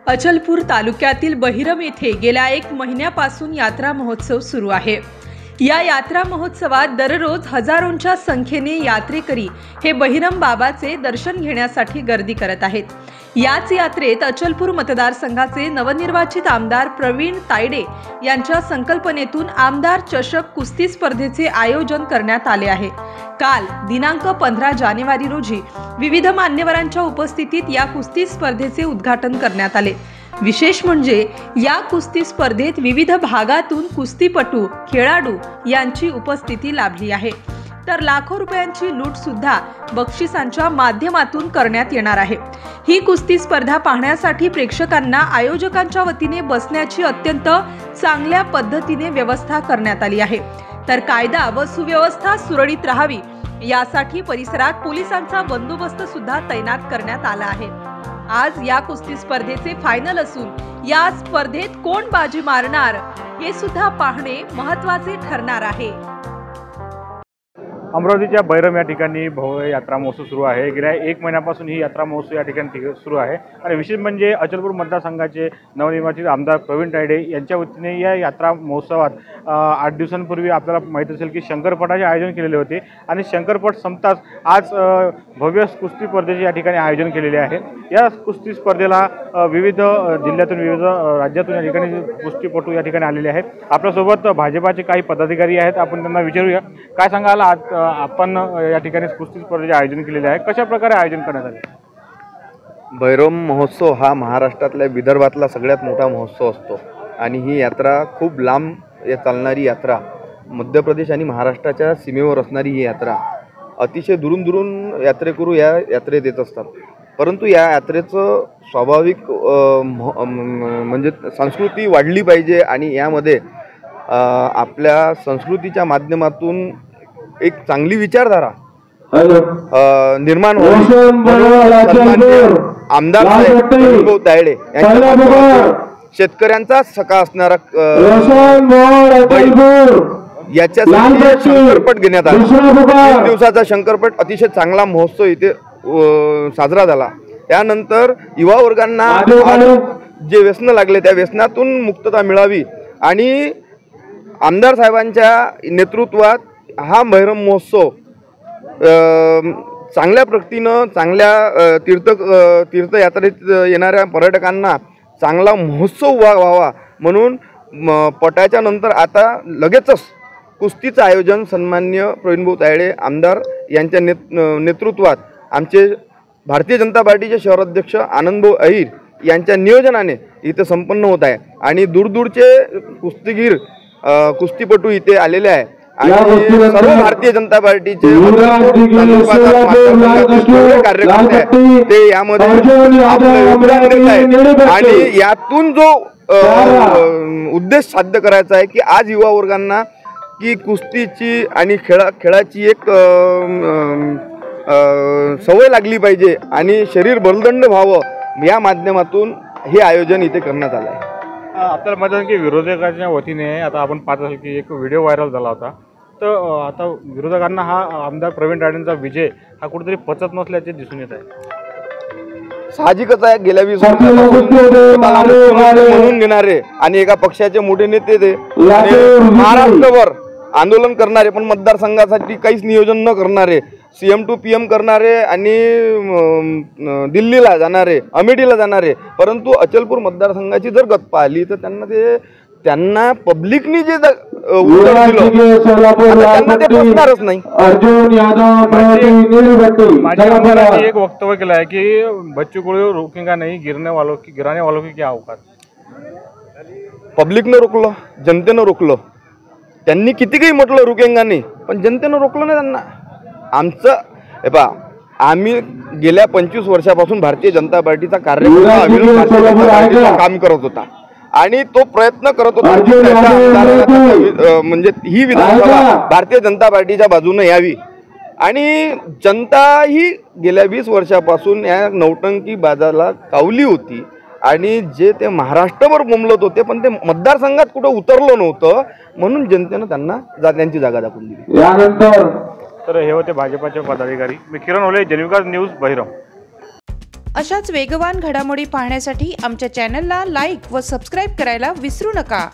अचलपूर तालुक्यातील बहिरम येथे गेल्या 1 महिन्यापासून यात्रा महोत्सव सुरू आहे। या यात्रा महोत्सवात दररोज हजारोंच्या संख्येने यात्रेकरी हे बहिरम बाबाचे दर्शन घेण्यासाठी गर्दी करत आहेत। याच यात्रेत अचलपूर मतदारसंघाचे नवनिर्वाचित आमदार प्रवीण तायडे यांच्या संकल्पनेतून आमदार चषक कुस्ती स्पर्धेचे आयोजन करण्यात आले आहे। काल दिनांक 15 जानेवारी रोजी विविध मान्यवरांच्या उपस्थितीत या कुस्ती स्पर्धेचे उद्घाटन करण्यात आले। विशेष म्हणजे या कुस्ती स्पर्धेत विविध भागातून कुस्तीपटू, खेळाडू यांची उपस्थिती लाभली आहे। तर लाखो रुपयांची लूट सुद्धा बक्षिसांच्या माध्यमातून करण्यात येणार आहे। ही कुस्ती स्पर्धा पाहण्यासाठी प्रेक्षकांना आयोजकांच्या वतीने बसण्याची अत्यंत चांगल्या पद्धतीने व्यवस्था करण्यात आली आहे। तर कायदा व सुव्यवस्था सुरळीत राहावी यासाठी परिसरात पोलिसांचा बंदोबस्त सुद्धा तैनात करण्यात आला आहे। आज या कुस्ती स्पर्धेचे फायनल असून या स्पर्धेत कोण बाजी मारणार हे सुद्धा पाहणे महत्त्वाचे ठरणार आहे। अमरावतीच्या बहिरम या ठिकाणी भव्य यात्रा महोत्सव सुरू आहे। गेल्या 1 महिन्यापासून ही यात्रा महोत्सव या ठिकाणी सुरू आहे आणि विशेष म्हणजे अचलपूर मतदारसंघाचे नवनिर्वाचित आमदार प्रवीण तायडे यांच्या वतीने या यात्रा महोत्सवात 8 दिवसांपूर्वी आपल्याला माहीत असेल की शंकरपटाचे आयोजन केलेले होते आणि शंकरपट संपताच आज भव्य कुस्ती स्पर्धेचे या ठिकाणी आयोजन केलेले आहे। या कुस्ती स्पर्धेला विविध जिल्ह्यातून विविध राज्यातून या ठिकाणी कुस्तीपटू या ठिकाणी आलेले आहेत। आपल्यासोबत भाजपाचे काही पदाधिकारी आहेत, आपण त्यांना विचारूया काय सांगाल आज आपण या ठिकाणी कुस्ती स्पर्धेचे आयोजन केलेले आहे, कशा प्रकारे आयोजन करण्यात आले? बहिरम महोत्सव हा महाराष्ट्रातल्या विदर्भातला सगळ्यात मोठा महोत्सव असतो आणि ही यात्रा खूप लांब चालणारी यात्रा, मध्य प्रदेश आणि महाराष्ट्राच्या सीमेवर असणारी ही यात्रा अतिशय दुरून यात्रेकरू या यात्रेत येत असतात। परंतु या यात्रेचं स्वाभाविक म्हणजे संस्कृती वाढली पाहिजे आणि यामध्ये आपल्या संस्कृतीच्या माध्यमातून एक चांगली विचारधारा निर्माण व्हावी। आमदार प्रवीण तायडे यांच्या शेतकऱ्यांचा सखा असणारा याच्यासाठी शंकरपट घेण्यात आला। 3 दिवसाचा शंकरपट अतिशय चांगला महोत्सव इथे साजरा झाला। त्यानंतर युवा वर्गांना जे व्यसन लागले त्या व्यसनातून मुक्तता मिळावी आणि आमदार साहेबांच्या नेतृत्वात हा बहिरम महोत्सव चांगल्या पद्धतीनं चांगल्या तीर्थयात्रेत येणाऱ्या पर्यटकांना चांगला महोत्सव व्हावा म्हणून पटाच्या नंतर आता लगेचच कुस्तीचं आयोजन सन्माननीय प्रवीणभाऊ तायडे आमदार यांच्या नेतृत्वात आमचे भारतीय जनता पार्टीचे शहराध्यक्ष आनंदभाऊ अहिर यांच्या नियोजनाने इथे संपन्न होत आहे आणि दूरदूरचे कुस्तीगीर कुस्तीपटू इथे आलेले आहे आणि सर्व भारतीय जनता पार्टीचे कार्यकर्ते आहेत ते यामध्ये आपलं योगदान देत आहेत आणि यातून जो उद्देश साध्य करायचा आहे की आज युवा वर्गांना की कुस्तीची आणि खेळाची एक सवय लागली पाहिजे आणि शरीर बलदंड व्हावं या माध्यमातून हे आयोजन इथे करण्यात आलं आहे। आपल्याला माहिती आहे की विरोधकांच्या वतीने आता आपण पाहत असाल की एक व्हिडिओ व्हायरल झाला होता, तर आता विरोधकांना हा आमदार प्रवीण तायडेंचा विजय हा कुठेतरी पचत नसल्याचे दिसून येत आहे। साहजिकच आहे, गेल्या 20 वर्षांपासून म्हणून घेणारे आणि एका पक्षाचे मोठे नेते ते महाराष्ट्रभर आंदोलन करणारे पण मतदारसंघासाठी काहीच नियोजन न करणारे, CM to PM करणारे आणि दिल्लीला जाणारे, अमेठीला जाणारे, परंतु अचलपूर मतदारसंघाची जर गत पाहिली तर त्यांना पब्लिकनी जे उत्तर दिलं त्यांना ते पोचणारच नाही। माझ्या एक वक्तव्य केलं आहे की बच्चू कडू रोकेगा नाही, गिराने वालों की क्या औकात। पब्लिकनं रोखलं, जनतेनं रोखलं, त्यांनी किती काही म्हटलं रुकेंगा नाही पण जनतेनं रोखलं नाही त्यांना। आमचं हे पहा, आम्ही गेल्या 25 वर्षापासून भारतीय जनता पार्टीचा कार्यकर्ता काम करत होता आणि तो प्रयत्न करत होता म्हणजे ही विधानसभा भारतीय जनता पार्टीच्या बाजूने यावी आणि जनता ही गेल्या 20 वर्षापासून या नौटंकी बाजाला कावली होती आणि जे ते महाराष्ट्रभर बोंबलत होते पण ते मतदारसंघात कुठं उतरलं नव्हतं म्हणून जनतेनं त्यांना त्यांची जागा दाखवून दिली। तर हे होते भाजपाचे पदाधिकारी। मी किरण ओले, जनविकास न्यूज, बहिरम। अशाच वेगवान घडामोडी पाहण्यासाठी आमच्या चॅनलला लाईक व सबस्क्राईब करायला विसरू नका.